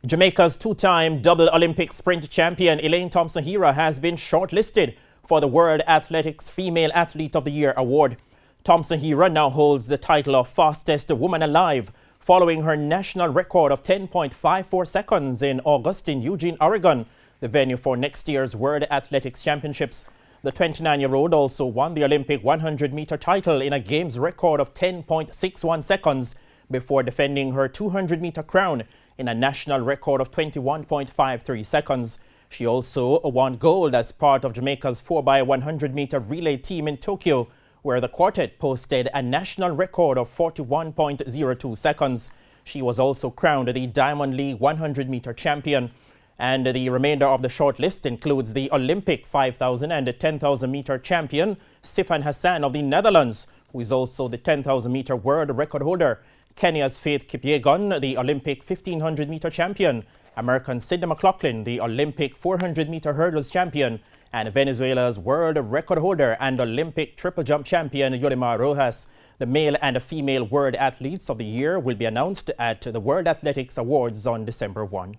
Jamaica's two-time double Olympic sprint champion Elaine Thompson-Herah has been shortlisted for the World Athletics Female Athlete of the Year award. Thompson-Herah now holds the title of fastest woman alive, following her national record of 10.54 seconds in August in Eugene, Oregon, the venue for next year's World Athletics Championships. The 29-year-old also won the Olympic 100-meter title in a games record of 10.61 seconds before defending her 200-meter crown in a national record of 21.53 seconds. She also won gold as part of Jamaica's 4x100-meter relay team in Tokyo, where the quartet posted a national record of 41.02 seconds. She was also crowned the Diamond League 100-meter champion. And the remainder of the shortlist includes the Olympic 5,000 and 10,000-meter champion, Sifan Hassan of the Netherlands, who is also the 10,000-meter world record holder, Kenya's Faith Kipyegon, the Olympic 1,500-meter champion, American Sidney McLaughlin, the Olympic 400-meter hurdles champion, and Venezuela's world record holder and Olympic triple jump champion, Yolimar Rojas. The male and female world athletes of the year will be announced at the World Athletics Awards on December 1.